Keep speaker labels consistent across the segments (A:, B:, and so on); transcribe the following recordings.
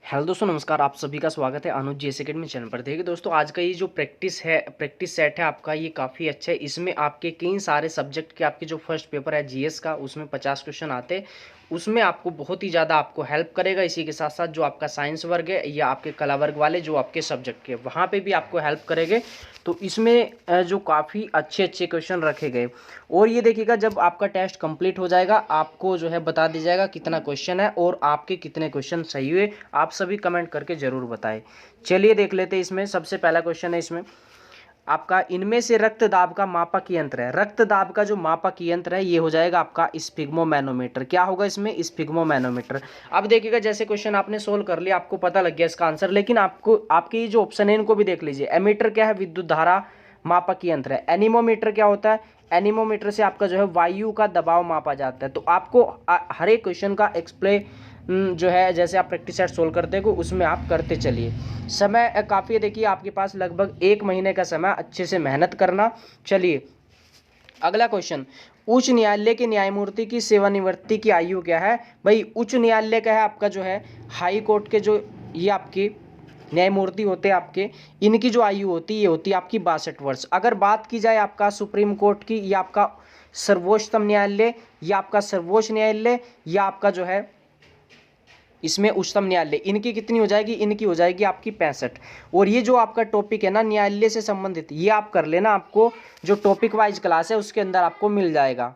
A: Hello दोस्तों, नमस्कार। आप सभी का स्वागत है अनुज जीएस एकेडमी चैनल पर। देखिए दोस्तों, आज का ये जो प्रैक्टिस सेट है आपका, ये काफ़ी अच्छा है। इसमें आपके कई सारे सब्जेक्ट के आपके जो फर्स्ट पेपर है जीएस का, उसमें 50 क्वेश्चन आते हैं। उसमें आपको बहुत ही ज़्यादा आपको हेल्प करेगा। इसी के साथ साथ जो आपका साइंस वर्ग है या आपके कला वर्ग वाले जो आपके सब्जेक्ट के, वहाँ पे भी आपको हेल्प करेंगे। तो इसमें जो काफ़ी अच्छे अच्छे क्वेश्चन रखे गए। और ये देखिएगा, जब आपका टेस्ट कंप्लीट हो जाएगा आपको जो है बता दिया जाएगा कितना क्वेश्चन है और आपके कितने क्वेश्चन सही हुए। आप सभी कमेंट करके ज़रूर बताएं। चलिए देख लेते हैं। इसमें सबसे पहला क्वेश्चन है इसमें आपका, इनमें से रक्त दाब का मापक यंत्र है। रक्त दाब का जो मापक यंत्र है ये हो जाएगा आपका स्फिग्मोमैनोमीटर। क्या होगा इसमें? स्फिग्मोमैनोमीटर। अब देखिएगा, जैसे क्वेश्चन आपने सोल्व कर लिया, आपको पता लग गया इसका आंसर, लेकिन आपको आपके ये जो ऑप्शन है इनको भी देख लीजिए। एमीटर क्या है? विद्युत धारा मापक यंत्र है। एनीमोमीटर क्या होता है? एनीमोमीटर से आपका जो है वायु का दबाव मापा जाता है। तो आपको हर एक क्वेश्चन का एक्सप्लेन जो है, जैसे आप प्रैक्टिस सेट सोल्व करते हो उसमें आप करते चलिए। समय काफ़ी है, देखिए आपके पास लगभग 1 महीने का समय, अच्छे से मेहनत करना। चलिए अगला क्वेश्चन, उच्च न्यायालय के न्यायमूर्ति की सेवानिवृत्ति की आयु क्या है? भाई उच्च न्यायालय का है आपका जो है हाई कोर्ट के जो ये आपके न्यायमूर्ति होते हैं आपके, इनकी जो आयु होती है ये होती है आपकी 62 वर्ष। अगर बात की जाए आपका सुप्रीम कोर्ट की, या आपका सर्वोच्चतम न्यायालय, या आपका सर्वोच्च न्यायालय, या आपका जो है इसमें उच्चतम न्यायालय, इनकी कितनी हो जाएगी? इनकी हो जाएगी आपकी 65। और ये जो आपका टॉपिक है ना न्यायालय से संबंधित, ये आप कर लेना, आपको जो टॉपिक वाइज क्लास है उसके अंदर आपको मिल जाएगा।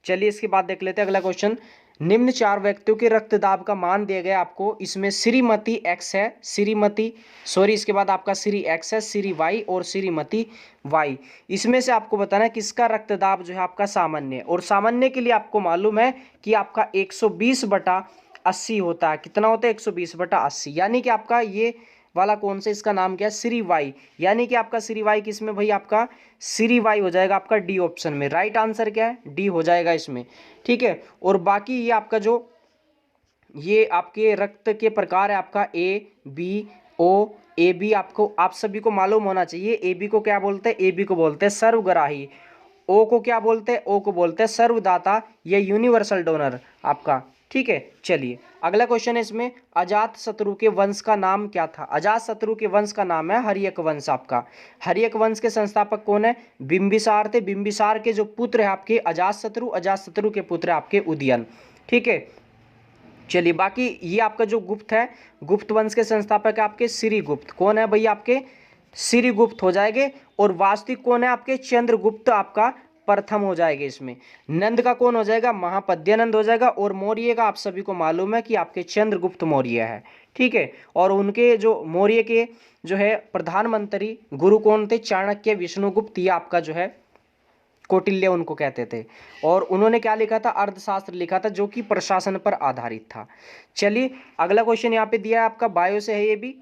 A: चलिए इसके बाद देख लेते हैं अगला क्वेश्चन। निम्न 4 व्यक्तियों के रक्तदाब का मान दिया गया आपको। इसमें श्रीमती एक्स है, श्रीमती सॉरी इसके बाद आपका श्री एक्स है, श्री वाई और श्रीमती वाई। इसमें से आपको बताना है किसका रक्तदाब जो है आपका सामान्य है। और सामान्य के लिए आपको मालूम है कि आपका 120/80 होता है। कितना होता है? 120/80। यानी कि आपका ये वाला कौन सा, इसका नाम क्या है? श्री वाई। यानी कि आपका श्री वाई किसमें भाई? आपका श्री वाई हो जाएगा आपका डी ऑप्शन में। राइट आंसर क्या है? डी हो जाएगा इसमें। ठीक है। और बाकी ये आपका जो ये आपके रक्त के प्रकार है आपका A B O. A B आपको आप सभी को मालूम होना चाहिए। ए बी को क्या बोलते हैं? ए बी को बोलते हैं सर्वग्राही। ओ को क्या बोलते हैं? ओ को बोलते हैं सर्वदाता या यूनिवर्सल डोनर आपका। ठीक है। चलिए अगला क्वेश्चन है इसमें, अजात शत्रु के वंश का नाम क्या था? अजात शत्रु के वंश का नाम है हर्यक वंश आपका। हर्यक वंश के संस्थापक कौन है? बिंबिसार थे। बिंबिसार के जो पुत्र है आपके अजात शत्रु, अजात शत्रु के पुत्र है आपके उदयन। ठीक है। चलिए बाकी ये आपका जो गुप्त है, गुप्त वंश के संस्थापक है आपके श्रीगुप्त। कौन है भैया? आपके श्रीगुप्त हो जाएंगे। और वास्तविक कौन है? आपके चंद्रगुप्त आपका प्रथम हो जाएगा इसमें। नंद का कौन हो जाएगा? महापद्यानंद हो जाएगा। और मौर्य का आप सभी को मालूम है कि आपके चंद्रगुप्त मौर्य है। ठीक है। और उनके जो मौर्य के जो है प्रधानमंत्री गुरु कौन थे? चाणक्य, विष्णुगुप्त, ये आपका जो है कौटिल्य उनको कहते थे। और उन्होंने क्या लिखा था? अर्थशास्त्र लिखा था, जो कि प्रशासन पर आधारित था। चलिए अगला क्वेश्चन यहाँ पे दिया है आपका, बायो से है ये भी।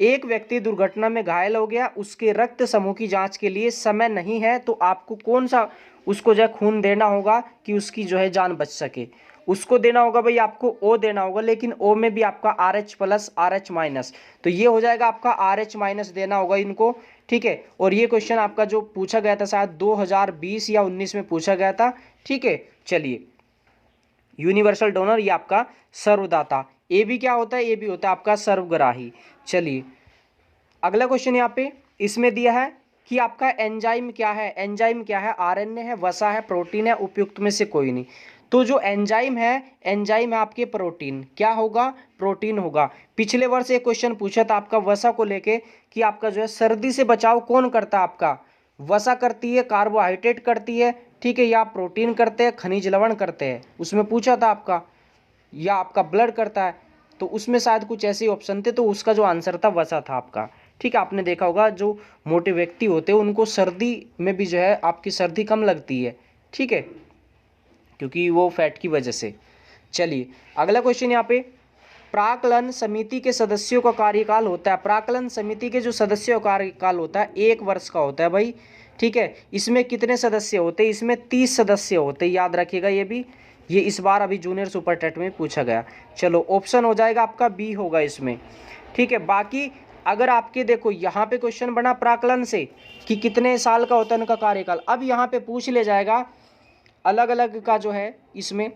A: एक व्यक्ति दुर्घटना में घायल हो गया, उसके रक्त समूह की जांच के लिए समय नहीं है, तो आपको कौन सा उसको जो है खून देना होगा कि उसकी जो है जान बच सके? उसको देना होगा भाई, आपको ओ देना होगा। लेकिन ओ में भी आपका RH+, RH-, तो ये हो जाएगा आपका RH- देना होगा इनको। ठीक है। और ये क्वेश्चन आपका जो पूछा गया था शायद 2020 या 19 में पूछा गया था। ठीक है। चलिए यूनिवर्सल डोनर, ये आपका सर्वदाता। ए भी क्या होता है? ए भी होता है आपका सर्वग्राही। चलिए अगला क्वेश्चन यहाँ पे इसमें दिया है कि आपका एंजाइम क्या है? एंजाइम क्या है? आरएनए है, वसा है, प्रोटीन है, उपयुक्त में से कोई नहीं। तो जो एंजाइम है, एंजाइम है आपके प्रोटीन। क्या होगा? प्रोटीन होगा। पिछले वर्ष एक क्वेश्चन पूछा था आपका वसा को लेके कि आपका जो है सर्दी से बचाव कौन करता है? आपका वसा करती है, कार्बोहाइड्रेट करती है, ठीक है, या प्रोटीन करते हैं, खनिज लवण करते हैं, उसमें पूछा था आपका, या आपका ब्लड करता है। तो उसमें शायद कुछ ऐसे ऑप्शन थे, तो उसका जो आंसर था वसा था आपका। ठीक है। आपने देखा होगा जो मोटे व्यक्ति होते हैं उनको सर्दी में भी जो है आपकी सर्दी कम लगती है। ठीक है, क्योंकि वो फैट की वजह से। चलिए अगला क्वेश्चन यहाँ पे, प्राक्कलन समिति के सदस्यों का कार्यकाल होता है। प्राक्कलन समिति के जो सदस्यों का कार्यकाल होता है 1 वर्ष का होता है भाई। ठीक है। इसमें कितने सदस्य होते हैं? इसमें 30 सदस्य होते हैं, याद रखिएगा ये भी। ये इस बार अभी जूनियर सुपर टेट में पूछा गया। चलो ऑप्शन हो जाएगा आपका बी होगा इसमें। ठीक है। बाकी अगर आपके देखो यहाँ पे क्वेश्चन बना प्राक्कलन से कि कितने साल का होता है उनका कार्यकाल, अब यहाँ पे पूछ ले जाएगा अलग अलग का जो है इसमें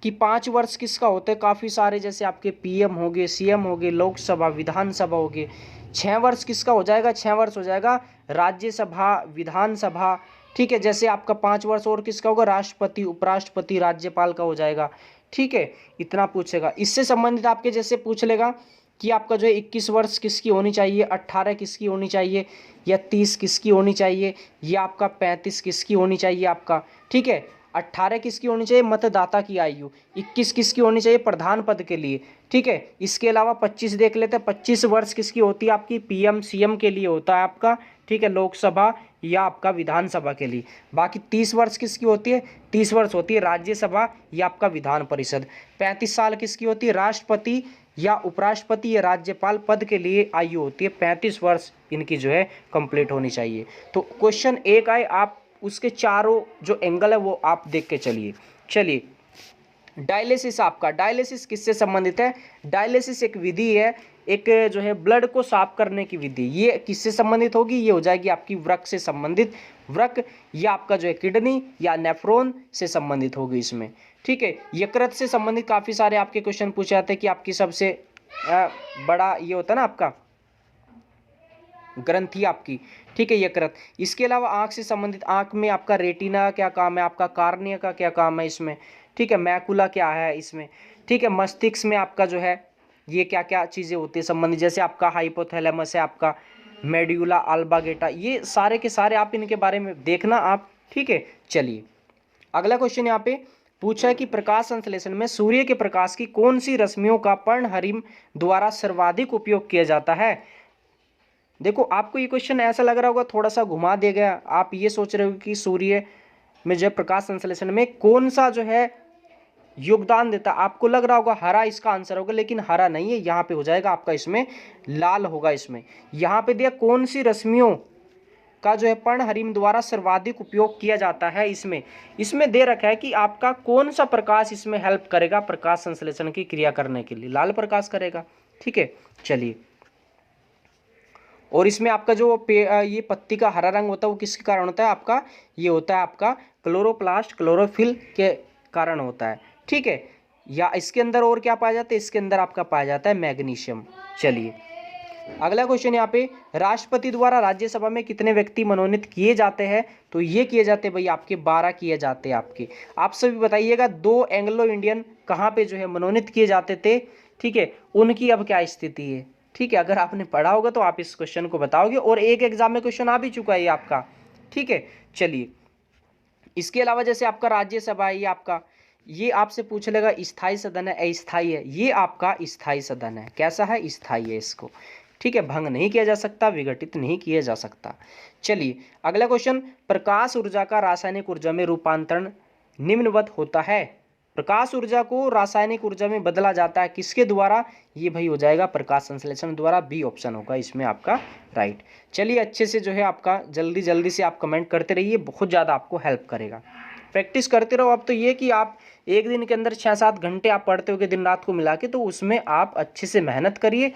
A: कि 5 वर्ष किसका होता है, काफ़ी सारे जैसे आपके पीएम हो गए, सीएम हो गए, लोकसभा विधानसभा हो गए। 6 वर्ष किसका हो जाएगा, 6 वर्ष हो जाएगा राज्यसभा विधानसभा, ठीक है। जैसे आपका 5 वर्ष और किसका होगा, राष्ट्रपति उपराष्ट्रपति राज्यपाल का हो जाएगा, ठीक है। इतना पूछेगा। इससे संबंधित आपके जैसे पूछ लेगा कि आपका जो है 21 वर्ष किसकी होनी चाहिए, 18 किसकी होनी चाहिए, या 30 किसकी होनी चाहिए, या आपका 35 किसकी होनी चाहिए आपका, ठीक है। 18 किसकी होनी चाहिए, मतदाता की आयु। 21 किसकी होनी चाहिए, प्रधान पद के लिए, ठीक है। इसके अलावा 25 देख लेते हैं, 25 वर्ष किसकी होती है आपकी, पीएम सीएम के लिए होता है आपका, ठीक है, लोकसभा या आपका विधानसभा के लिए। बाकी 30 वर्ष किसकी होती है, 30 वर्ष होती है राज्यसभा या आपका विधान परिषद। 35 साल किसकी होती है, राष्ट्रपति या उपराष्ट्रपति या राज्यपाल पद के लिए आयु होती है। 35 वर्ष इनकी जो है कंप्लीट होनी चाहिए। तो क्वेश्चन एक आए, आप उसके चारों जो एंगल है वो आप देख के चलिए। डायलिसिस, आपका डायलिसिस किससे संबंधित है, डायलिसिस एक विधि है, एक जो है ब्लड को साफ करने की विधि। ये किससे संबंधित होगी, ये हो जाएगी आपकी वृक्क से संबंधित, वृक्क या आपका जो है किडनी या नेफ्रॉन से संबंधित होगी इसमें, ठीक है। यकृत से संबंधित काफ़ी सारे आपके क्वेश्चन पूछे जाते हैं कि आपकी सबसे बड़ा ये होता है ना आपका ग्रंथि आपकी, ठीक है, यकृत। इसके अलावा आंख से संबंधित, आंख में आपका रेटिना क्या काम है, आपका कार्निया का क्या काम है इसमें, ठीक है, मैकुला क्या है इसमें, ठीक है। मस्तिष्क में आपका जो है ये क्या क्या चीज़ें होती है संबंधित, जैसे आपका हाइपोथैलेमस है, आपका मेड्यूला ऑब्लांगेटा, ये सारे के सारे आप इनके बारे में देखना आप, ठीक है। चलिए अगला क्वेश्चन यहाँ पे पूछा है कि प्रकाश संश्लेषण में सूर्य के प्रकाश की कौन सी रश्मियों का पर्णहरिम द्वारा सर्वाधिक उपयोग किया जाता है। देखो आपको ये क्वेश्चन ऐसा लग रहा होगा, थोड़ा सा घुमा दिया गया, आप ये सोच रहे हो कि सूर्य में जो प्रकाश संश्लेषण में कौन सा जो है योगदान देता, आपको लग रहा होगा हरा इसका आंसर होगा, लेकिन हरा नहीं है, यहाँ पे हो जाएगा आपका, इसमें लाल होगा। इसमें यहाँ पे दिया कौन सी रश्मियों का जो है पर्णहरिम द्वारा सर्वाधिक उपयोग किया जाता है। इसमें दे रखा है कि आपका कौन सा प्रकाश इसमें हेल्प करेगा प्रकाश संश्लेषण की क्रिया करने के लिए, लाल प्रकाश करेगा, ठीक है। चलिए, और इसमें आपका जो ये पत्ती का हरा रंग होता है वो किसके कारण होता है आपका, ये होता है आपका क्लोरोप्लास्ट क्लोरोफिल के कारण होता है, ठीक है। या इसके अंदर और क्या पाया जाता है, इसके अंदर आपका पाया जाता है मैग्नीशियम। चलिए अगला क्वेश्चन यहाँ पे, राष्ट्रपति द्वारा राज्यसभा में कितने व्यक्ति मनोनीत किए जाते हैं, तो ये किए जाते हैं भाई आपके 12 किए जाते हैं आपके। आप सभी बताइएगा 2 एंग्लो इंडियन कहाँ पे जो है मनोनीत किए जाते थे, ठीक है, उनकी अब क्या स्थिति है, ठीक है। अगर आपने पढ़ा होगा तो आप इस क्वेश्चन को बताओगे, और एक एग्जाम में क्वेश्चन आ भी चुका है आपका, ठीक है। चलिए इसके अलावा जैसे आपका राज्यसभा है, ये आपका, ये आपसे पूछ लेगा स्थायी सदन है अस्थायी है, ये आपका स्थायी सदन है, कैसा है, स्थायी है इसको, ठीक है, भंग नहीं किया जा सकता, विघटित नहीं किया जा सकता। चलिए अगला क्वेश्चन, प्रकाश ऊर्जा का रासायनिक ऊर्जा में रूपांतरण निम्नवत होता है। प्रकाश ऊर्जा को रासायनिक ऊर्जा में बदला जाता है किसके द्वारा, ये भाई हो जाएगा प्रकाश संश्लेषण द्वारा, बी ऑप्शन होगा इसमें आपका राइट। चलिए अच्छे से जो है आपका जल्दी से आप कमेंट करते रहिए, बहुत ज़्यादा आपको हेल्प करेगा, प्रैक्टिस करते रहो। अब तो ये कि आप एक दिन के अंदर 6-7 घंटे आप पढ़ते हो दिन रात को मिला के, तो उसमें आप अच्छे से मेहनत करिए,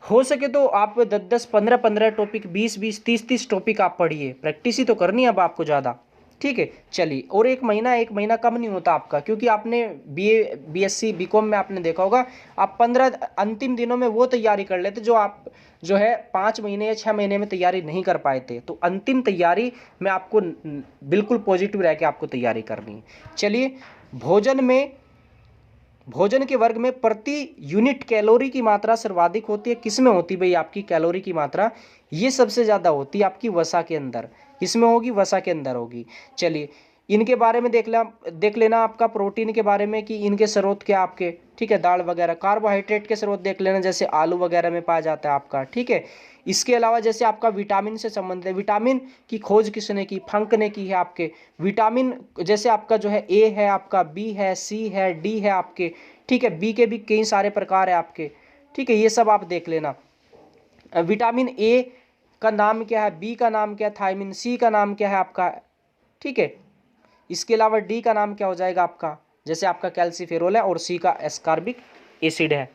A: हो सके तो आप 10-10, 15-15 टॉपिक, 20-20, 30-30 टॉपिक आप पढ़िए, प्रैक्टिस ही तो करनी है अब आपको ज़्यादा, ठीक है। चलिए, और एक महीना कम नहीं होता आपका, क्योंकि आपने बीए बीएससी बीकॉम में आपने देखा होगा, आप 15 अंतिम दिनों में वो तैयारी कर लेते जो आप जो है 5 महीने या 6 महीने में तैयारी नहीं कर पाए थे। तो अंतिम तैयारी में आपको बिल्कुल पॉजिटिव रह के आपको तैयारी करनी है। चलिए, भोजन के वर्ग में प्रति यूनिट कैलोरी की मात्रा सर्वाधिक होती है, किस में होती है भाई आपकी कैलोरी की मात्रा, ये सबसे ज़्यादा होती है आपकी वसा के अंदर, किसमें होगी, वसा के अंदर होगी। चलिए इनके बारे में देख लेना आपका, प्रोटीन के बारे में कि इनके स्रोत क्या आपके, ठीक है, दाल वगैरह। कार्बोहाइड्रेट के स्रोत देख लेना, जैसे आलू वगैरह में पाया जाता है आपका, ठीक है। इसके अलावा जैसे आपका विटामिन से संबंधित है, विटामिन की खोज किसने की, फंक ने की है आपके। विटामिन जैसे आपका जो है ए है आपका, बी है, सी है, डी है आपके, ठीक है, बी के भी कई सारे प्रकार है आपके, ठीक है, ये सब आप देख लेना। विटामिन ए का नाम क्या है, बी का नाम क्या है, थायमिन, सी का नाम क्या है आपका, ठीक है। इसके अलावा डी का नाम क्या हो जाएगा आपका, जैसे आपका कैल्सीफेरोल है, और सी का एस्कॉर्बिक एसिड है,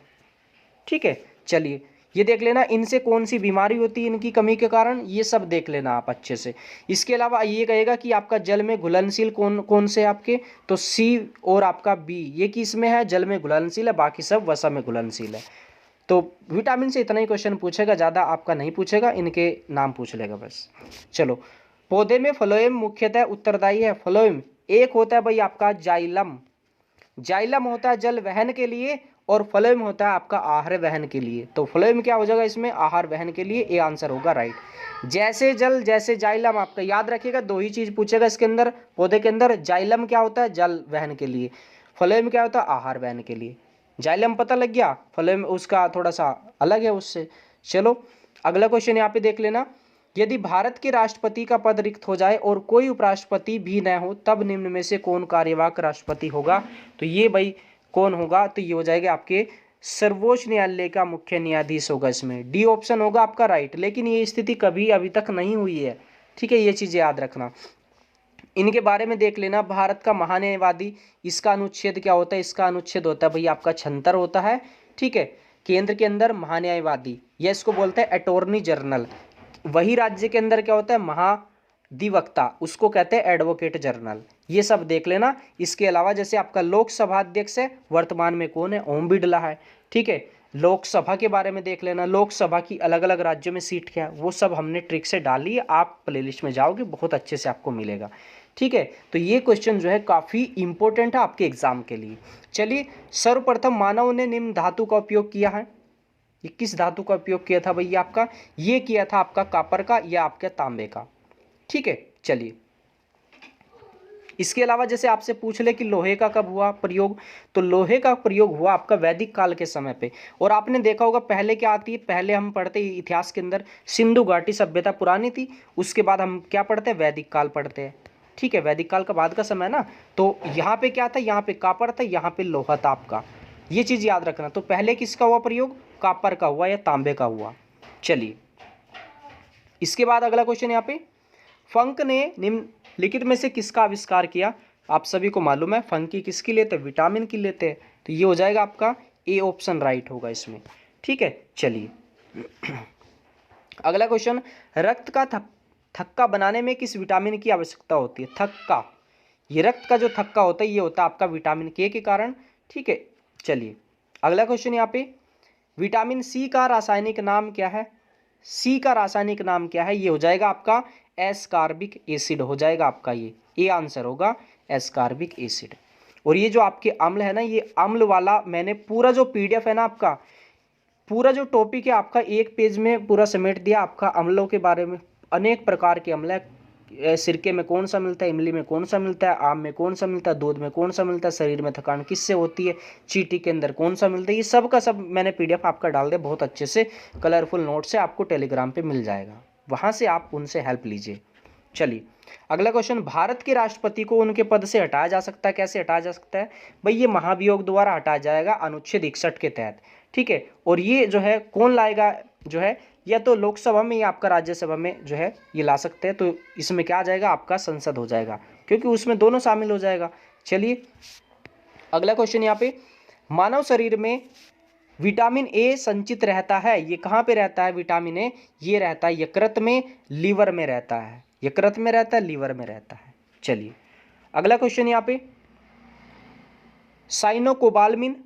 A: ठीक है। चलिए ये देख लेना, इनसे कौन सी बीमारी होती है इनकी कमी के कारण, ये सब देख लेना आप अच्छे से। इसके अलावा ये कहेगा कि आपका जल में घुलनशील कौन कौन से आपके, तो सी और आपका बी, ये किस में है, जल में घुलनशील है, बाकी सब वसा में घुलनशील है। तो विटामिन से इतना ही क्वेश्चन पूछेगा, ज़्यादा आपका नहीं पूछेगा, इनके नाम पूछ लेगा बस। चलो, पौधे में फ्लोएम मुख्यतः उत्तरदायी है। फ्लोएम एक होता है भाई आपका जाइलम, जाइलम होता है जल वहन के लिए, और फ्लोएम होता है आपका आहार वहन के लिए। तो फ्लोएम क्या हो जाएगा इसमें, आहार वहन के लिए, ये आंसर होगा राइट। जैसे जल जैसे जाइलम, आपका याद रखिएगा, दो ही चीज पूछेगा इसके अंदर, पौधे के अंदर। जाइलम क्या होता है, जल वहन के लिए, फ्लोएम क्या होता है, आहार वहन के लिए। जाइलम पता लग गया, फ्लोएम उसका थोड़ा सा अलग है उससे। चलो अगला क्वेश्चन यहाँ पे देख लेना, यदि भारत के राष्ट्रपति का पद रिक्त हो जाए और कोई उपराष्ट्रपति भी न हो, तब निम्न में से कौन कार्यवाहक राष्ट्रपति होगा। तो ये भाई कौन होगा, तो ये हो जाएगा आपके सर्वोच्च न्यायालय का मुख्य न्यायाधीश होगा, इसमें डी ऑप्शन होगा आपका राइट। लेकिन ये स्थिति कभी अभी तक नहीं हुई है, ठीक है, ये चीज़ याद रखना। इनके बारे में देख लेना, भारत का महान्यायवादी, इसका अनुच्छेद क्या होता है, इसका अनुच्छेद होता है भाई आपका 76 होता है, ठीक है। केंद्र के अंदर महान्यायवादी, या इसको बोलते हैं अटॉर्नी जनरल। वही राज्य के अंदर क्या होता है, महाधिवक्ता, उसको कहते हैं एडवोकेट जनरल। ये सब देख लेना। इसके अलावा जैसे आपका लोकसभा अध्यक्ष है, वर्तमान में कौन है, ओम बिरला है, ठीक है। लोकसभा के बारे में देख लेना, लोकसभा की अलग अलग राज्यों में सीट क्या है, वो सब हमने ट्रिक से डाली है, आप प्लेलिस्ट में जाओगे बहुत अच्छे से आपको मिलेगा, ठीक है। तो ये क्वेश्चन जो है काफ़ी इंपॉर्टेंट है आपके एग्जाम के लिए। चलिए, सर्वप्रथम मानव ने निम्न धातु का उपयोग किया है, ये किस धातु का उपयोग किया था भैया आपका, ये किया था आपका कॉपर का या आपके तांबे का, ठीक है। चलिए, इसके अलावा जैसे आपसे पूछ ले कि लोहे का कब हुआ प्रयोग, तो लोहे का प्रयोग हुआ आपका वैदिक काल के समय पे। और आपने देखा होगा पहले क्या आती है, पहले हम पढ़ते इतिहास के अंदर सिंधु घाटी सभ्यता पुरानी थी, उसके बाद हम क्या पढ़ते हैं, वैदिक काल पढ़ते हैं, ठीक है। वैदिक काल का बाद का समय ना, तो यहाँ पे क्या था, यहाँ पे कॉपर था, यहाँ पे लोहा था आपका, ये चीज़ याद रखना। तो पहले किसका हुआ प्रयोग, कॉपर का हुआ या तांबे का हुआ। चलिए, इसके बाद अगला क्वेश्चन यहाँ पे, फंक ने निम्नलिखित में से किसका आविष्कार किया। आप सभी को मालूम है फंकी किसकी लेते हैं, विटामिन की लेते हैं, तो ये हो जाएगा आपका ए ऑप्शन राइट होगा इसमें, ठीक है। चलिए अगला क्वेश्चन, रक्त का थक्का बनाने में किस विटामिन की आवश्यकता होती है। थक्का, ये रक्त का जो थक्का होता है ये होता है आपका विटामिन के कारण, ठीक है। चलिए अगला क्वेश्चन यहाँ पे, विटामिन सी का रासायनिक नाम क्या है। सी का रासायनिक नाम क्या है, ये हो जाएगा आपका एस्कॉर्बिक एसिड हो जाएगा आपका, ये आंसर होगा एस्कॉर्बिक एसिड। और ये जो आपके अम्ल है ना, ये अम्ल वाला मैंने पूरा जो पीडीएफ है ना आपका, पूरा जो टॉपिक है आपका एक पेज में पूरा समेट दिया आपका अम्लों के बारे में। अनेक प्रकार के अम्ल है, सिरके में कौन सा मिलता है, इमली में कौन सा मिलता है, आम में कौन सा मिलता है, दूध में कौन सा मिलता है, शरीर में थकान किससे होती है, चींटी के अंदर कौन सा मिलता है, ये सब का सब मैंने पीडीएफ आपका डाल दिया बहुत अच्छे से, कलरफुल नोट से आपको टेलीग्राम पे मिल जाएगा, वहाँ से आप उनसे हेल्प लीजिए। चलिए अगला क्वेश्चन, भारत के राष्ट्रपति को उनके पद से हटाया जा सकता है, कैसे हटाया जा सकता है भाई, ये महाभियोग द्वारा हटाया जाएगा अनुच्छेद 61 के तहत, ठीक है। और ये जो है कौन लाएगा जो है, या तो लोकसभा में या आपका राज्यसभा में जो है ये ला सकते हैं। तो इसमें क्या आ जाएगा आपका संसद हो जाएगा, क्योंकि उसमें दोनों शामिल हो जाएगा। चलिए अगला क्वेश्चन यहाँ पे, मानव शरीर में विटामिन ए संचित रहता है, ये कहाँ पे रहता है विटामिन ए, ये रहता है यकृत में, लीवर में रहता है, यकृत में रहता है, लीवर में रहता है। चलिए अगला क्वेश्चन यहाँ पे, साइनोकोबालमिन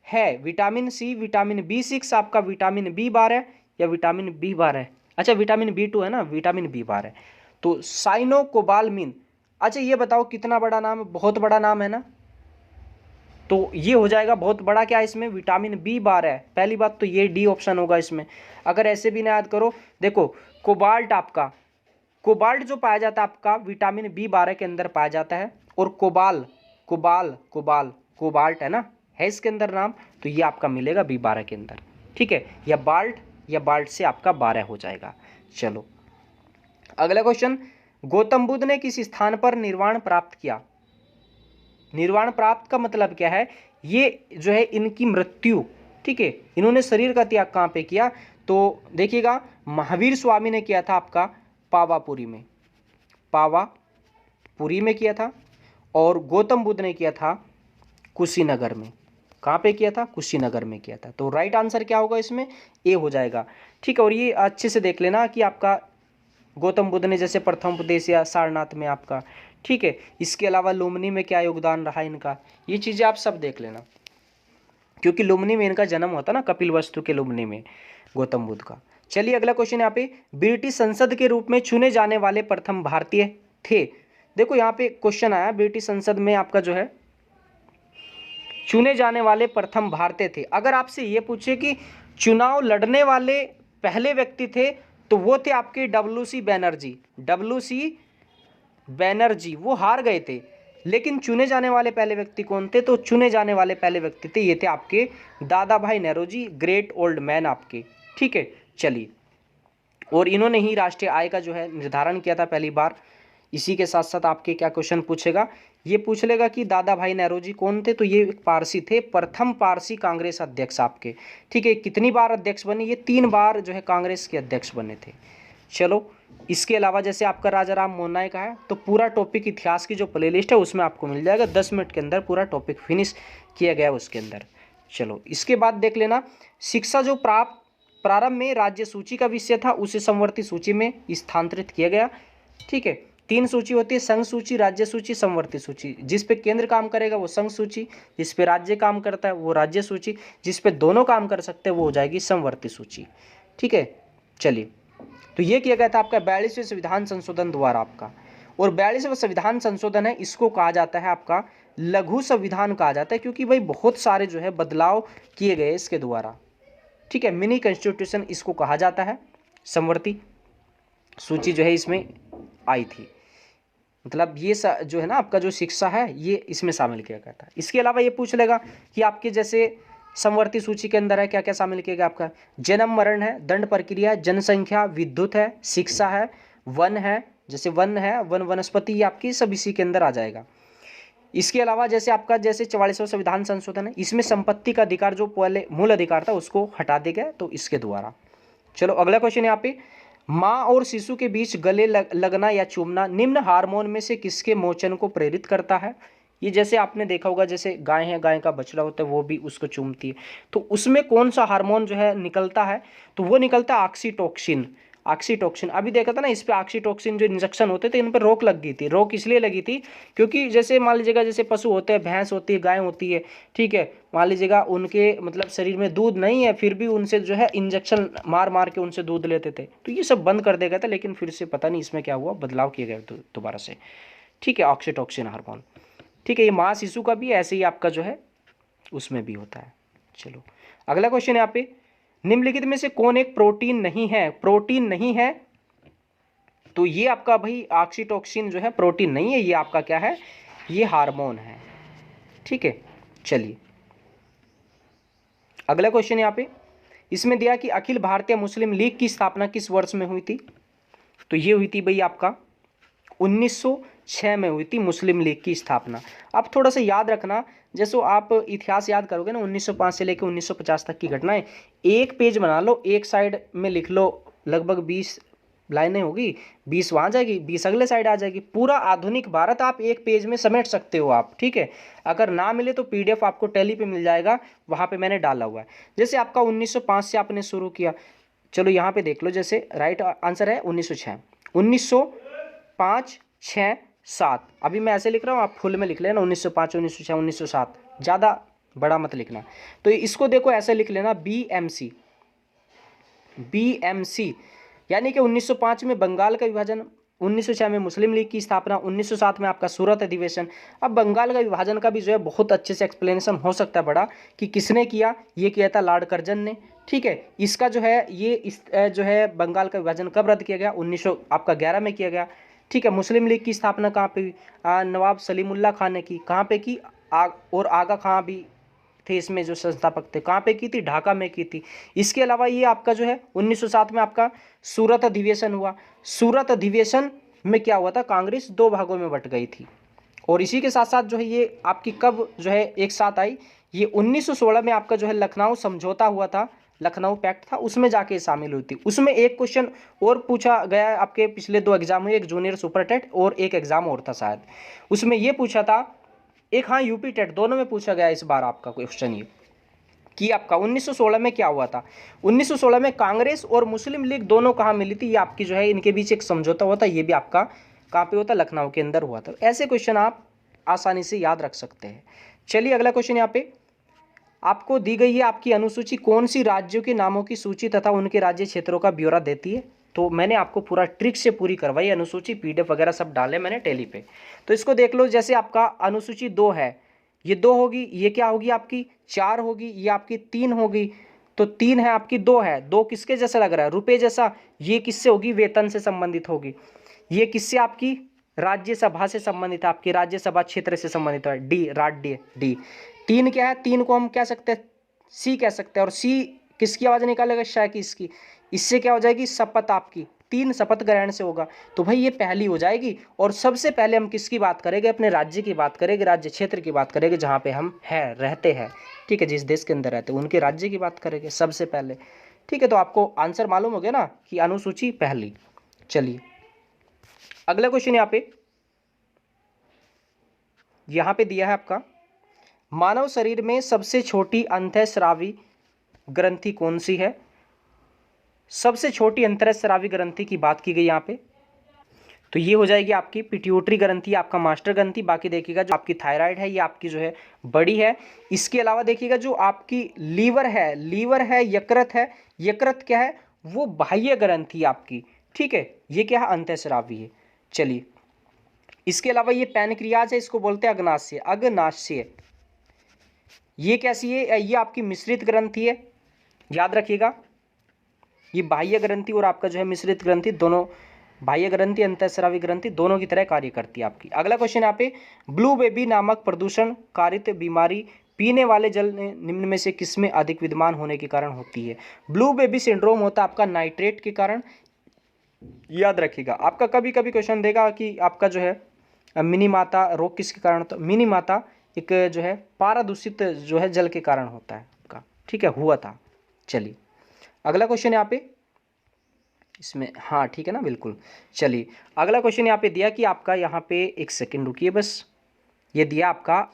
A: है विटामिन सी, विटामिन B6 आपका विटामिन B12 है या विटामिन B12 है, अच्छा विटामिन B2 है ना, विटामिन B12 है। तो साइनोकोबालमिन, अच्छा ये बताओ कितना बड़ा नाम है, बहुत बड़ा नाम है ना, तो ये हो जाएगा बहुत बड़ा, क्या इसमें विटामिन B12 है, पहली बात तो ये डी ऑप्शन होगा इसमें। अगर ऐसे भी ना याद करो, देखो कोबाल्ट, आपका कोबाल्ट जो पाया जाता है आपका विटामिन B12 के अंदर पाया जाता है, और कोबाल्ट है ना, है इसके अंदर नाम, तो ये आपका मिलेगा B12 के अंदर, ठीक है। या बाल्ट से आपका 12 हो जाएगा। चलो अगला क्वेश्चन, गौतम बुद्ध ने किस स्थान पर निर्वाण प्राप्त किया। निर्वाण प्राप्त का मतलब क्या है, ये जो है इनकी मृत्यु, ठीक है, इन्होंने शरीर का त्याग कहाँ पे किया, तो देखिएगा महावीर स्वामी ने किया था आपका पावापुरी में किया था, और गौतम बुद्ध ने किया था कुशीनगर में, कहाँ पे किया था? कुशीनगर में किया था। तो राइट आंसर क्या होगा इसमें? ए हो जाएगा। ठीक है, और ये अच्छे से देख लेना कि आपका गौतम बुद्ध ने जैसे प्रथम उपदेश या सारनाथ में आपका, ठीक है, इसके अलावा लुम्बिनी में क्या योगदान रहा इनका, ये चीज़ें आप सब देख लेना, क्योंकि लुम्बिनी में इनका जन्म होता ना, कपिलवस्तु के लुम्बिनी में गौतम बुद्ध का। चलिए अगला क्वेश्चन यहाँ पे, ब्रिटिश संसद के रूप में चुने जाने वाले प्रथम भारतीय थे। देखो यहाँ पे क्वेश्चन आया, ब्रिटिश संसद में आपका जो है चुने जाने वाले प्रथम भारतीय थे। अगर आपसे ये पूछे कि चुनाव लड़ने वाले पहले व्यक्ति थे, तो वो थे आपके डब्ल्यू.सी. बैनर्जी। डब्ल्यू.सी. बैनर्जी वो हार गए थे, लेकिन चुने जाने वाले पहले व्यक्ति कौन थे? तो चुने जाने वाले पहले व्यक्ति थे, ये थे आपके दादा भाई नेहरू, ग्रेट ओल्ड मैन आपके। ठीक है, चलिए, और इन्होंने ही राष्ट्रीय आय का जो है निर्धारण किया था पहली बार। इसी के साथ साथ आपके क्या क्वेश्चन पूछेगा, ये पूछ लेगा कि दादा भाई नेहरू जी कौन थे? तो ये एक पारसी थे, प्रथम पारसी कांग्रेस अध्यक्ष आपके। ठीक है, कितनी बार अध्यक्ष बने? ये 3 बार जो है कांग्रेस के अध्यक्ष बने थे। चलो, इसके अलावा जैसे आपका राजा राम मोहन नायक है, तो पूरा टॉपिक इतिहास की जो प्लेलिस्ट है उसमें आपको मिल जाएगा, 10 मिनट के अंदर पूरा टॉपिक फिनिश किया गया है उसके अंदर। चलो, इसके बाद देख लेना, शिक्षा जो प्रारंभ में राज्य सूची का विषय था उसे संवर्ती सूची में स्थानांतरित किया गया। ठीक है, 3 सूची होती है, संघ सूची, राज्य सूची, संवर्ती सूची। जिस पे केंद्र काम करेगा वो संघ सूची, जिस पे राज्य काम करता है वो राज्य सूची, जिस पे दोनों काम कर सकते हैं वो हो जाएगी संवर्ती सूची। ठीक है, चलिए, तो ये किया गया था आपका 42वें संविधान संशोधन द्वारा आपका। और 42वां संविधान संशोधन है, इसको कहा जाता है आपका लघु संविधान कहा जाता है, क्योंकि भाई बहुत सारे जो है बदलाव किए गए इसके द्वारा। ठीक है, मिनी कॉन्स्टिट्यूशन इसको कहा जाता है। संवर्ती सूची जो है इसमें आई थी, मतलब ये जो है ना आपका जो शिक्षा है ये इसमें शामिल किया गया था। इसके अलावा ये पूछ लेगा कि आपके जैसे संवर्ती सूची के अंदर है क्या क्या शामिल किया गया आपका, जन्म मरण है, दंड प्रक्रिया, जनसंख्या, विद्युत है, शिक्षा है, वन है, जैसे वन है, वन वनस्पति, ये आपकी सब इसी के अंदर आ जाएगा। इसके अलावा जैसे आपका जैसे 44वां संविधान संशोधन है, इसमें संपत्ति का अधिकार जो पहले मूल अधिकार था उसको हटा दिया गया, तो इसके द्वारा। चलो अगला क्वेश्चन यहाँ पे, माँ और शिशु के बीच गले लगना या चूमना निम्न हार्मोन में से किसके मोचन को प्रेरित करता है? ये जैसे आपने देखा होगा, जैसे गाय है, गाय का बछड़ा होता है वो भी उसको चूमती है, तो उसमें कौन सा हार्मोन जो है निकलता है? तो वो निकलता है ऑक्सीटोक्सिन। ऑक्सीटोक्सिन अभी देखा था ना, इस पे ऑक्सीटोक्सिन जो इंजेक्शन होते थे इन पर रोक लग गई थी। रोक इसलिए लगी थी क्योंकि जैसे मान लीजिएगा जैसे पशु होते हैं, भैंस होती है, गाय होती है, ठीक है, मान लीजिएगा उनके मतलब शरीर में दूध नहीं है, फिर भी उनसे जो है इंजेक्शन मार मार के उनसे दूध लेते थे, तो ये सब बंद कर दिया गया था। लेकिन फिर से पता नहीं इसमें क्या हुआ, बदलाव किया गया दोबारा से। ठीक है, ऑक्सीटोक्सिन हार्मोन। ठीक है, ये माँ शिशु का भी ऐसे ही आपका जो है उसमें भी होता है। चलो अगला क्वेश्चन यहाँ पे, निम्नलिखित में से कौन एक प्रोटीन नहीं है? प्रोटीन नहीं है, तो ये आपका भाई ऑक्सीटोक्सिन जो है प्रोटीन नहीं है, ये आपका क्या है? ये हार्मोन है। ठीक है, चलिए अगला क्वेश्चन यहाँ पे, इसमें दिया कि अखिल भारतीय मुस्लिम लीग की स्थापना किस वर्ष में हुई थी? तो ये हुई थी भाई आपका 1906 में हुई थी मुस्लिम लीग की स्थापना। अब थोड़ा सा याद रखना, जैसे आप इतिहास याद करोगे ना, 1905 से लेकर 1950 तक की घटनाएं, एक पेज बना लो, एक साइड में लिख लो, लगभग 20 लाइनें होगी, 20 वहाँ जाएगी, 20 अगले साइड आ जाएगी। पूरा आधुनिक भारत आप एक पेज में समेट सकते हो आप। ठीक है, अगर ना मिले तो पीडीएफ आपको टेली पे मिल जाएगा, वहाँ पे मैंने डाला हुआ है। जैसे आपका 1905 से आपने शुरू किया, चलो यहाँ पे देख लो, जैसे राइट आंसर है 1906, 1905, 6, 7। अभी मैं ऐसे लिख रहा हूँ, आप फुल में लिख लेना 1905, 1906, 1907, ज़्यादा बड़ा मत लिखना। तो इसको देखो ऐसे लिख लेना BMC, BMC, यानी कि 1905 में बंगाल का विभाजन, 1906 में मुस्लिम लीग की स्थापना, 1907 में आपका सूरत अधिवेशन। अब बंगाल का विभाजन का भी जो है बहुत अच्छे से एक्सप्लेनेशन हो सकता है बड़ा, कि किसने किया, ये किया था लॉर्ड कर्जन ने। ठीक है, इसका जो है ये जो है बंगाल का विभाजन कब रद्द किया गया? 1911 में किया गया। ठीक है, मुस्लिम लीग की स्थापना कहाँ पे हुई? नवाब सलीमुल्लाह खान ने की। कहाँ पे की? और आगा खां भी थे इसमें जो संस्थापक थे। कहाँ पे की थी? ढाका में की थी। इसके अलावा ये आपका जो है 1907 में आपका सूरत अधिवेशन हुआ। सूरत अधिवेशन में क्या हुआ था? कांग्रेस 2 भागों में बट गई थी। और इसी के साथ साथ जो है ये आपकी कब जो है एक साथ आई? ये 1916 में आपका जो है लखनऊ समझौता हुआ था, लखनऊ पैक्ट था, उसमें जाके शामिल हुई थी। उसमें एक क्वेश्चन और पूछा गया, आपके पिछले 2 एग्जाम हुए, एक जूनियर सुपरटेट और एक एग्जाम और था शायद, उसमें ये पूछा था एक हाँ यूपी टेट दोनों में पूछा गया इस बार आपका क्वेश्चन ये कि आपका 1916 में क्या हुआ था। 1916 में कांग्रेस और मुस्लिम लीग दोनों कहाँ मिली थी, ये आपकी जो है इनके बीच एक समझौता हुआ था, ये भी आपका कहाँ पे होता, लखनऊ के अंदर हुआ था। ऐसे क्वेश्चन आप आसानी से याद रख सकते हैं। चलिए अगला क्वेश्चन यहाँ पे आपको दी गई है आपकी अनुसूची कौन सी राज्यों के नामों की सूची तथा उनके राज्य क्षेत्रों का ब्यौरा देती है। तो मैंने आपको पूरा ट्रिक से पूरी करवाई अनुसूची, पीडीएफ वगैरह सब डाले मैंने टेली पे, तो इसको देख लो। जैसे आपका अनुसूची 2 है, ये 2 होगी, ये क्या होगी आपकी 4 होगी, ये आपकी 3 होगी। तो 3 है आपकी, 2 है, 2 किसके जैसा लग रहा है, रुपए जैसा। ये किससे होगी, वेतन से संबंधित होगी। ये किससे आपकी राज्यसभा से संबंधित है, आपकी राज्यसभा क्षेत्र से संबंधित है, डी राज्य डी। 3 क्या है, 3 को हम कह सकते हैं सी कह सकते हैं, और सी किसकी आवाज निकालेगा, शाह की इसकी। इससे क्या हो जाएगी, शपथ आपकी, 3 शपथ ग्रहण से होगा। तो भाई ये पहली हो जाएगी। और सबसे पहले हम किसकी बात करेंगे, अपने राज्य की बात करेंगे, राज्य क्षेत्र की बात करेंगे जहाँ पे हम हैं रहते हैं, ठीक है, जिस देश के अंदर रहते हैं उनके राज्य की बात करेंगे सबसे पहले, ठीक है। तो आपको आंसर मालूम हो गया ना कि अनुसूची पहली। चलिए अगला क्वेश्चन यहाँ पे दिया है आपका, मानव शरीर में सबसे छोटी अंतःस्रावी ग्रंथि कौन सी है। सबसे छोटी अंतःस्रावी ग्रंथि की बात की गई यहाँ पे, तो ये हो जाएगी आपकी पिट्यूटरी ग्रंथि, आपका मास्टर ग्रंथि। बाकी देखिएगा जो आपकी थायराइड है ये आपकी जो है बड़ी है। इसके अलावा देखिएगा जो आपकी लीवर है, यकृत है, यकृत क्या है, वो बाह्य ग्रंथि आपकी, ठीक है, ये क्या है, अंतःस्रावी है। चलिए इसके अलावा ये पैनक्रियाज है, इसको बोलते हैं अग्नाशय। ये कैसी है, ये आपकी मिश्रित ग्रंथि है, याद रखिएगा। ये बाह्य ग्रंथि और आपका जो है मिश्रित ग्रंथि, दोनों बाह्य ग्रंथि अंतःस्रावी ग्रंथि दोनों की तरह कार्य करती है आपकी। अगला क्वेश्चन यहाँ पे, ब्लू बेबी नामक प्रदूषण कारित बीमारी पीने वाले जल में निम्न में से किसमें अधिक विद्यमान होने के कारण होती है। ब्लू बेबी सिंड्रोम होता है आपका नाइट्रेट के कारण, याद रखिएगा। आपका कभी कभी क्वेश्चन देगा कि आपका जो है मिनी माता रोग किसके कारण होता है। मिनी माता एक जो है पारा दूषित जो है जल के कारण होता है आपका, ठीक है, हुआ था। चलिए अगला क्वेश्चन यहाँ पे, इसमें हाँ ठीक है ना, बिल्कुल। चलिए अगला क्वेश्चन यहाँ पे दिया कि आपका यहाँ पे एक सेकंड रुकिए बस, ये दिया आपका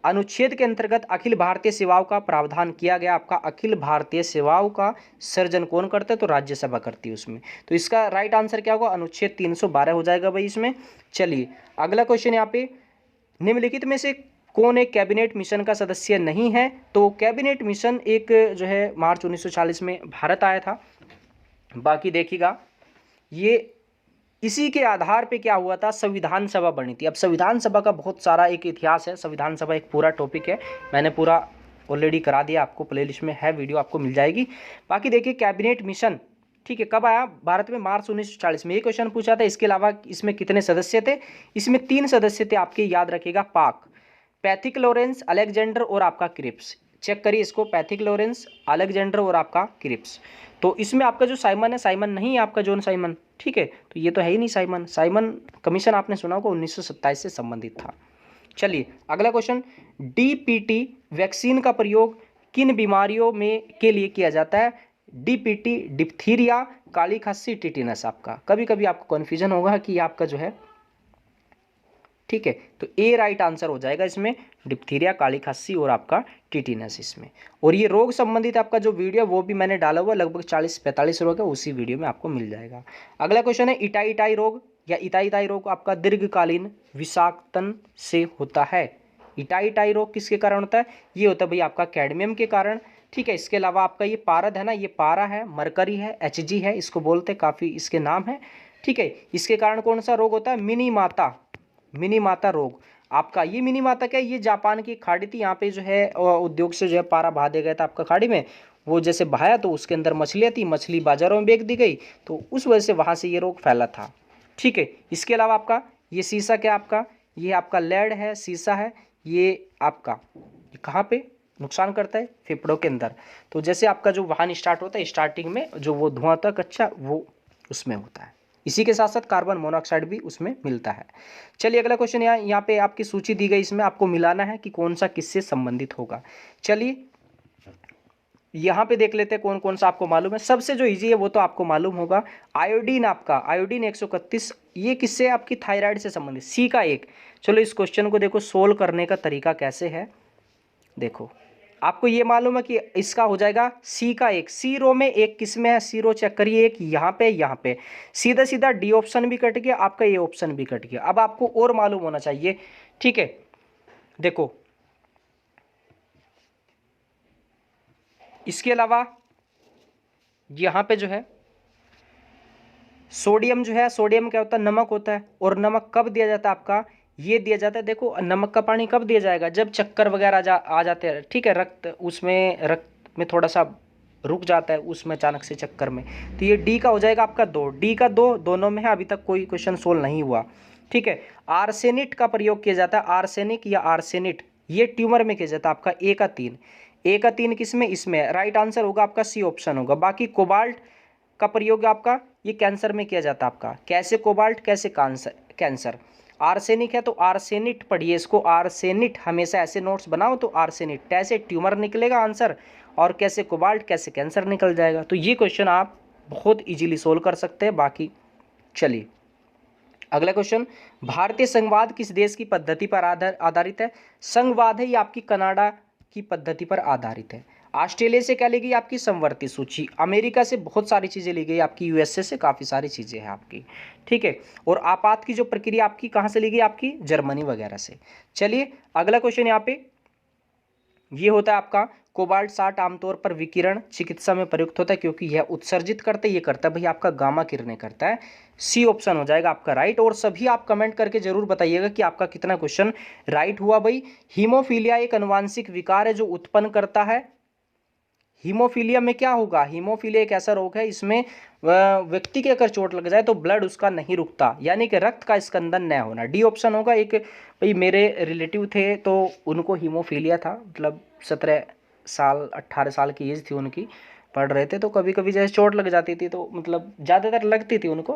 A: अनुच्छेद के अंतर्गत अखिल भारतीय सेवाओं का प्रावधान किया गया। आपका अखिल भारतीय सेवाओं का सर्जन कौन करता है, तो राज्यसभा करती है उसमें। तो इसका राइट आंसर क्या होगा, अनुच्छेद 312 हो जाएगा भाई इसमें। चलिए अगला क्वेश्चन यहाँ पे, निम्नलिखित में से कौन एक कैबिनेट मिशन का सदस्य नहीं है। तो कैबिनेट मिशन एक जो है मार्च 1940 में भारत आया था। बाकी देखिएगा ये इसी के आधार पे क्या हुआ था, संविधान सभा बनी थी। अब संविधान सभा का बहुत सारा एक इतिहास है, संविधान सभा एक पूरा टॉपिक है, मैंने पूरा ऑलरेडी करा दिया आपको, प्लेलिस्ट में है, वीडियो आपको मिल जाएगी। बाकी देखिए कैबिनेट मिशन, ठीक है, कब आया भारत में, मार्च 1940 में। ये क्वेश्चन पूछा था। इसके अलावा इसमें कितने सदस्य थे, इसमें 3 सदस्य थे आपके, याद रखिएगा, पाक, पैथिक लॉरेंस, अलेक्जेंडर और आपका क्रिप्स। चेक करिए इसको, पैथिक लॉरेंस, अलेक्जेंडर और आपका क्रिप्स। तो इसमें आपका जो साइमन है, साइमन नहीं है आपका जॉन साइमन, ठीक है, तो ये तो है ही नहीं साइमन। साइमन कमीशन आपने सुना होगा 1927 से संबंधित था। चलिए अगला क्वेश्चन, डीपीटी वैक्सीन का प्रयोग किन बीमारियों में के लिए किया जाता है। डीपीटी डिप्थीरिया, काली खांसी, टिटिनस। आपका कभी कभी आपको कन्फ्यूजन होगा कि आपका जो है, ठीक है, तो ए राइट आंसर हो जाएगा इसमें, डिप्थीरिया, काली खांसी और आपका टिटिनस इसमें। और ये रोग संबंधित आपका जो वीडियो वो भी मैंने डाला हुआ, लगभग 40-45 रोग है, उसी वीडियो में आपको मिल जाएगा। अगला क्वेश्चन है, इटाई रोग या इताई रोग आपका दीर्घकालीन विषाक्तन से होता है। इटाई रोग किसके कारण होता है, ये होता है भाई आपका कैडमियम के कारण, ठीक है। इसके अलावा आपका ये पारद है ना, ये पारा है, मरकरी है, एचजी है, इसको बोलते हैं, काफ़ी इसके नाम है, ठीक है। इसके कारण कौन सा रोग होता है, मिनी माता रोग। आपका ये मिनी माता क्या है, ये जापान की खाड़ी थी, यहाँ पे जो है उद्योग से जो है पारा बहा दिया गया था आपका खाड़ी में। वो जैसे बहाया तो उसके अंदर मछलियाँ थी, मछली बाजारों में बेच दी गई, तो उस वजह से वहाँ से ये रोग फैला था, ठीक है। इसके अलावा आपका ये शीशा क्या आपका, ये आपका लेड है, शीशा है, ये आपका कहाँ पे नुकसान करता है, फेफड़ों के अंदर। तो जैसे आपका जो वाहन स्टार्ट होता है, स्टार्टिंग में जो वो धुआं होता है कच्चा, वो उसमें होता है। इसी के साथ साथ कार्बन मोनोऑक्साइड भी उसमें मिलता है। चलिए अगला क्वेश्चन, यहाँ पे आपकी सूची दी गई, इसमें आपको मिलाना है कि कौन सा किससे संबंधित होगा। चलिए यहाँ पे देख लेते हैं कौन कौन सा आपको मालूम है। सबसे जो इजी है वो तो आपको मालूम होगा, आयोडीन। आपका आयोडीन 131, ये किससे, आपकी थायराइड से संबंधित, सी का एक। चलो इस क्वेश्चन को देखो सोल्व करने का तरीका कैसे है। देखो आपको ये मालूम है कि इसका हो जाएगा सी का एक, सी रो में एक किस में है, सी रो चेक करिए, एक यहाँ पे यहाँ पे, सीधा सीधा डी ऑप्शन भी कट गया आपका, ये ऑप्शन भी कट गया। अब आपको और मालूम होना चाहिए, ठीक है। देखो इसके अलावा यहाँ पे जो है सोडियम जो है, सोडियम क्या होता है, नमक होता है। और नमक कब दिया जाता है आपका, ये दिया जाता है। देखो नमक का पानी कब दिया जाएगा, जब चक्कर वगैरह आ जाते हैं, ठीक है, रक्त में थोड़ा सा रुक जाता है उसमें अचानक से चक्कर में। तो ये डी का हो जाएगा आपका 2, डी का 2 दोनों में है, अभी तक कोई क्वेश्चन सोल्व नहीं हुआ, ठीक है। आर्सेनिट का प्रयोग किया जाता है, आर्सेनिक या आर्सेनिट, ये ट्यूमर में किया जाता है आपका, ए का 3, ए का 3 किसमें, इसमें। राइट आंसर होगा आपका सी ऑप्शन होगा। बाकी कोबाल्ट का प्रयोग आपका ये कैंसर में किया जाता है आपका, कैसे कोबाल्ट, कैसे कैंसर। आर्सेनिक है तो आर्सेनिट पढ़िए इसको, आर्सेनिट हमेशा ऐसे नोट्स बनाओ, तो आर्सेनिट कैसे ट्यूमर निकलेगा आंसर, और कैसे कोबाल्ट कैसे कैंसर निकल जाएगा। तो ये क्वेश्चन आप बहुत इजीली सोल्व कर सकते हैं। बाकी चलिए अगला क्वेश्चन, भारतीय संघवाद किस देश की पद्धति पर आधारित है। संघवाद है ये आपकी कनाडा की पद्धति पर आधारित है। ऑस्ट्रेलिया से क्या ली गई, आपकी समवर्ती सूची। अमेरिका से बहुत सारी चीजें ली गई आपकी, यूएसए से काफी सारी चीजें हैं आपकी, ठीक है। और आपात की जो प्रक्रिया आपकी कहाँ से ली गई, आपकी जर्मनी वगैरह से। चलिए अगला क्वेश्चन यहाँ पे ये होता है आपका, कोबाल्ट 60 आमतौर पर विकिरण चिकित्सा में प्रयुक्त होता है क्योंकि यह उत्सर्जित करता है, ये करता है भाई आपका गामा किरणें करता है। सी ऑप्शन हो जाएगा आपका राइट। और सभी आप कमेंट करके जरूर बताइएगा कि आपका कितना क्वेश्चन राइट हुआ भाई। हीमोफीलिया एक अनुवांशिक विकार है जो उत्पन्न करता है, हीमोफीलिया में क्या होगा, हीमोफीलिया एक ऐसा रोग है इसमें व्यक्ति के अगर चोट लग जाए तो ब्लड उसका नहीं रुकता, यानी कि रक्त का स्कंदन न होना। डी ऑप्शन होगा। एक भाई मेरे रिलेटिव थे तो उनको हीमोफीलिया था, मतलब 17 साल 18 साल की एज थी उनकी, पढ़ रहे थे, तो कभी कभी जैसे चोट लग जाती थी तो मतलब ज़्यादातर लगती थी उनको,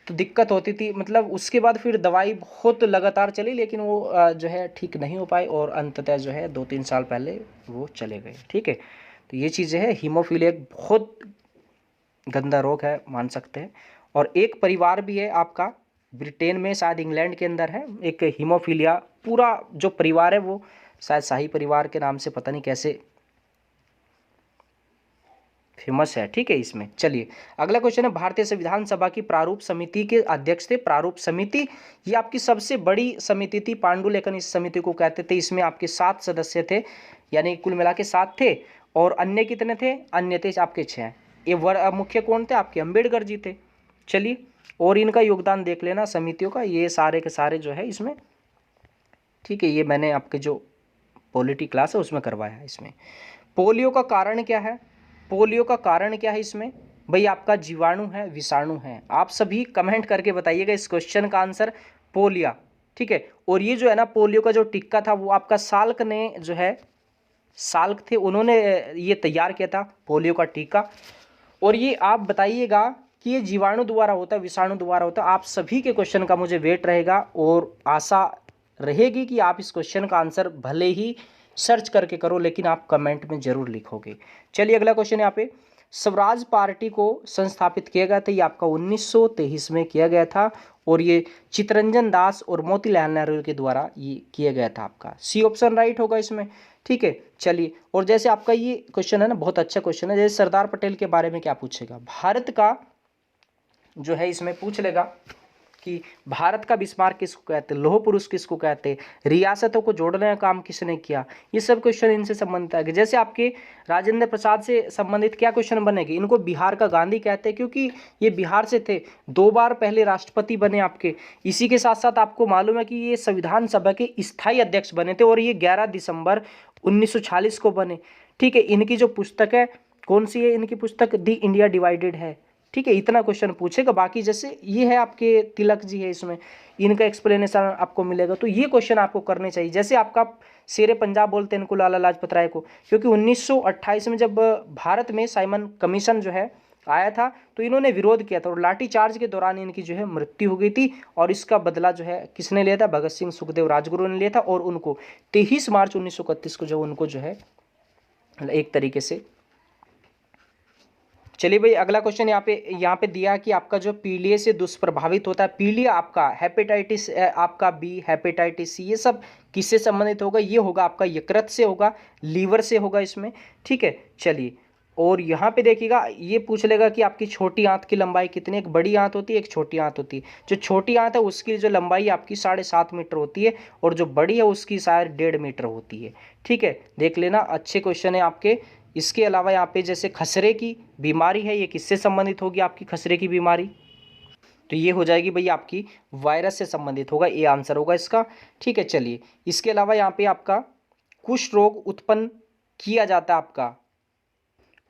A: तो दिक्कत होती थी। मतलब उसके बाद फिर दवाई बहुत लगातार चली, लेकिन वो जो है ठीक नहीं हो पाई, और अंततः जो है 2-3 साल पहले वो चले गए, ठीक है। तो ये चीज़ें है, हीमोफीलिया एक बहुत गंदा रोग है मान सकते हैं। और एक परिवार भी है आपका ब्रिटेन में, शायद इंग्लैंड के अंदर है एक हीमोफीलिया, पूरा जो परिवार है वो शायद शाही परिवार के नाम से पता नहीं कैसे फेमस है, ठीक है इसमें। चलिए अगला क्वेश्चन है, भारतीय संविधान सभा की प्रारूप समिति के अध्यक्ष थे। प्रारूप समिति ये आपकी सबसे बड़ी समिति थी, पांडुलेखन इस समिति को कहते थे। इसमें आपके 7 सदस्य थे, यानी कुल मिला के 7 थे। और अन्य कितने थे, अन्य थे आपके 6। ये मुख्य कौन थे, आपके अम्बेडकर जी थे। चलिए और इनका योगदान देख लेना समितियों का, ये सारे के सारे जो है इसमें, ठीक है। ये मैंने आपके जो पॉलिटी क्लास है उसमें करवाया है। इसमें पोलियो का कारण क्या है, पोलियो का कारण क्या है इसमें, भाई आपका जीवाणु है, विषाणु है। आप सभी कमेंट करके बताइएगा इस क्वेश्चन का आंसर पोलिया, ठीक है। और ये जो है ना पोलियो का जो टीका था वो आपका साल्क ने जो है, साल्क थे उन्होंने ये तैयार किया था पोलियो का टीका। और ये आप बताइएगा कि ये जीवाणु द्वारा होता है, विषाणु द्वारा होता है। आप सभी के क्वेश्चन का मुझे वेट रहेगा और आशा रहेगी कि आप इस क्वेश्चन का आंसर भले ही सर्च करके करो, लेकिन आप कमेंट में जरूर लिखोगे। चलिए अगला क्वेश्चन यहाँ पे, स्वराज पार्टी को संस्थापित किया गया था, ये आपका 1923 में किया गया था। और ये चित्तरंजन दास और मोतीलाल नेहरू के द्वारा ये किया गया था। आपका सी ऑप्शन राइट होगा इसमें, ठीक है। चलिए और जैसे आपका ये क्वेश्चन है ना, बहुत अच्छा क्वेश्चन है। जैसे सरदार पटेल के बारे में क्या पूछेगा, भारत का जो है इसमें पूछ लेगा कि भारत का बिस्मार्क किसको कहते हैं, लौह पुरुष किसको कहते हैं, रियासतों को जोड़ने का काम किसने किया। ये सब क्वेश्चन इनसे संबंधित है। जैसे आपके राजेंद्र प्रसाद से संबंधित क्या क्वेश्चन बनेगी, इनको बिहार का गांधी कहते हैं क्योंकि ये बिहार से थे, 2 बार पहले राष्ट्रपति बने आपके। इसी के साथ साथ आपको मालूम है कि ये संविधान सभा के स्थायी अध्यक्ष बने थे, और ये 11 दिसंबर 1946 को बने, ठीक है। इनकी जो पुस्तक है कौन सी है, इनकी पुस्तक दी इंडिया डिवाइडेड है, ठीक है। इतना क्वेश्चन पूछेगा। बाकी जैसे ये है आपके तिलक जी है, इसमें इनका एक्सप्लेनेशन आपको मिलेगा, तो ये क्वेश्चन आपको करने चाहिए। जैसे आपका शेरे पंजाब बोलते हैं इनको, लाला लाजपत राय को, क्योंकि 1928 में जब भारत में साइमन कमीशन जो है आया था तो इन्होंने विरोध किया था, और लाठीचार्ज के दौरान इनकी जो है मृत्यु हो गई थी। और इसका बदला जो है किसने लिया था, भगत सिंह सुखदेव राजगुरु ने लिया था। और उनको 23 मार्च 1931 को जो उनको जो है एक तरीके से चलिए भाई, अगला क्वेश्चन यहाँ पे दिया कि आपका जो पीलिया से दुष्प्रभावित होता है, पीलिया आपका हेपेटाइटिस आपका बी, हेपेटाइटिस सी, ये सब किससे संबंधित होगा? ये होगा आपका यकृत से होगा, लीवर से होगा इसमें, ठीक है। चलिए, और यहाँ पे देखिएगा, ये पूछ लेगा कि आपकी छोटी आंत की लंबाई कितनी, एक बड़ी आंत होती है, एक छोटी आंत होती है। जो छोटी आंत है उसकी जो लंबाई आपकी 7.5 मीटर होती है, और जो बड़ी है उसकी शायद 1.5 मीटर होती है, ठीक है। देख लेना, अच्छे क्वेश्चन है आपके। इसके अलावा यहाँ पे जैसे खसरे की बीमारी है, ये किससे संबंधित होगी आपकी खसरे की बीमारी? तो ये हो जाएगी भाई आपकी वायरस से संबंधित होगा, ये आंसर होगा इसका, ठीक है। चलिए, इसके अलावा यहाँ पे आपका कुष्ठ रोग उत्पन्न किया जाता है आपका,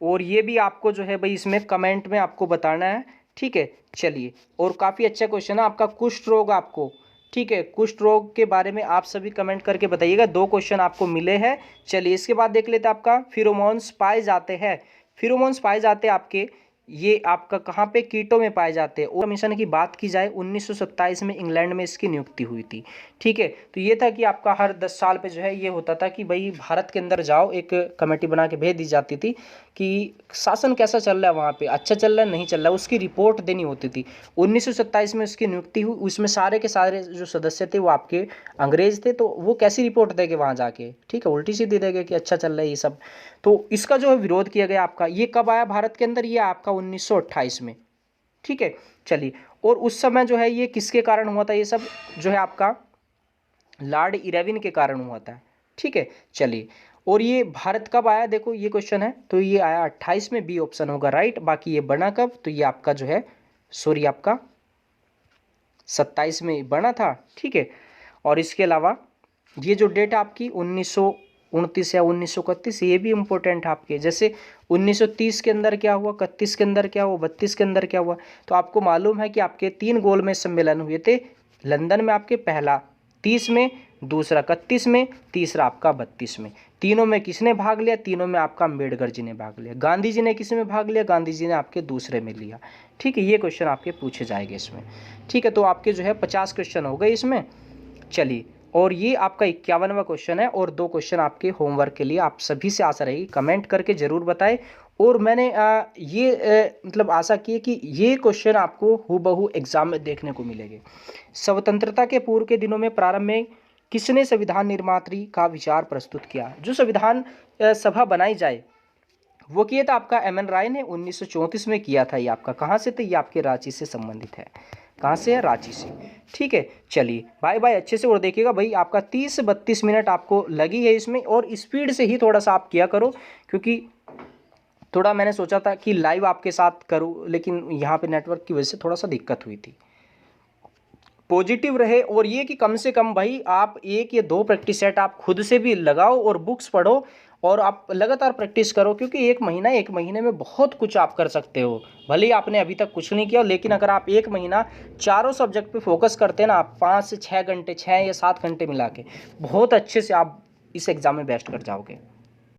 A: और ये भी आपको जो है भाई इसमें कमेंट में आपको बताना है, ठीक है। चलिए, और काफ़ी अच्छा क्वेश्चन है आपका कुष्ठ रोग आपको, ठीक है। कुष्ठ रोग के बारे में आप सभी कमेंट करके बताइएगा, 2 क्वेश्चन आपको मिले हैं। चलिए, इसके बाद देख लेते हैं आपका फिरोमोन्स पाए जाते हैं। फिरोमोन्स पाए जाते हैं आपके, ये आपका कहाँ पे? कीटों में पाए जाते हैं। और कमीशन की बात की जाए 1927 में इंग्लैंड में इसकी नियुक्ति हुई थी, ठीक है। तो ये था कि आपका हर 10 साल पे जो है ये होता था कि भाई भारत के अंदर जाओ, एक कमेटी बना के भेज दी जाती थी कि शासन कैसा चल रहा है वहाँ पे, अच्छा चल रहा है नहीं चल रहा है, उसकी रिपोर्ट देनी होती थी। 1927 में उसकी नियुक्ति हुई, उसमें सारे के सारे जो सदस्य थे वो आपके अंग्रेज थे, तो वो कैसी रिपोर्ट देंगे वहाँ जाके, ठीक है, उल्टी सीधी देंगे कि अच्छा चल रहा है ये सब। तो इसका जो है विरोध किया गया आपका। ये कब आया भारत के अंदर? ये आपका 1928 में, ठीक है। चलिए, और उस समय जो है ये किसके कारण हुआ था? ये सब जो है आपका लॉर्ड इरविन के कारण हुआ था, ठीक है। चलिए, और ये भारत कब आया? देखो ये क्वेश्चन है, तो ये आया 28 में, बी ऑप्शन होगा राइट। बाकी ये बना कब? तो ये आपका जो है सॉरी आपका 27 में बना था, ठीक है। और इसके अलावा ये जो डेट आपकी 1929 या 1931, ये भी इम्पोर्टेंट है आपके। जैसे 1930 के अंदर क्या हुआ, 31 के अंदर क्या हुआ, 32 के अंदर क्या हुआ, तो आपको मालूम है कि आपके 3 गोलमेज सम्मेलन हुए थे लंदन में आपके, पहला 30 में, दूसरा 31 में, तीसरा आपका 32 में। तीनों में किसने भाग लिया? तीनों में आपका अम्बेडकर जी ने भाग लिया। गांधी जी ने किस में भाग लिया? गांधी जी ने आपके दूसरे में लिया, ठीक है। ये क्वेश्चन आपके पूछे जाएंगे इसमें, ठीक है। तो आपके जो है 50 क्वेश्चन हो गए इसमें। चलिए, और ये आपका 51वां क्वेश्चन है, और 2 क्वेश्चन आपके होमवर्क के लिए आप सभी से आशा रहेगी, कमेंट करके जरूर बताएं। और मैंने मतलब आशा की है कि ये क्वेश्चन आपको हूबहू एग्जाम में देखने को मिलेंगे। स्वतंत्रता के पूर्व के दिनों में प्रारंभ में किसने संविधान निर्मात्री का विचार प्रस्तुत किया? जो संविधान सभा बनाई जाए वो किया था आपका एम.एन. राय ने, 1934 में किया था। ये आपका कहाँ से? तो ये आपके रांची से संबंधित है। कहाँ से है? रांची से, ठीक है। चलिए, बाय बाय, अच्छे से और देखिएगा भाई, आपका 30-32 मिनट आपको लगी है इसमें, और स्पीड से ही थोड़ा सा आप किया करो, क्योंकि थोड़ा मैंने सोचा था कि लाइव आपके साथ करूँ, लेकिन यहाँ पे नेटवर्क की वजह से थोड़ा सा दिक्कत हुई थी। पॉजिटिव रहे, और ये कि कम से कम भाई आप 1 या 2 प्रैक्टिस सेट आप खुद से भी लगाओ, और बुक्स पढ़ो, और आप लगातार प्रैक्टिस करो, क्योंकि 1 महीने में बहुत कुछ आप कर सकते हो। भले ही आपने अभी तक कुछ नहीं किया, लेकिन अगर आप 1 महीना चारों सब्जेक्ट पे फोकस करते हैं ना, आप 5 से 6 घंटे, 6 या 7 घंटे मिला के बहुत अच्छे से आप इस एग्ज़ाम में बेस्ट कर जाओगे।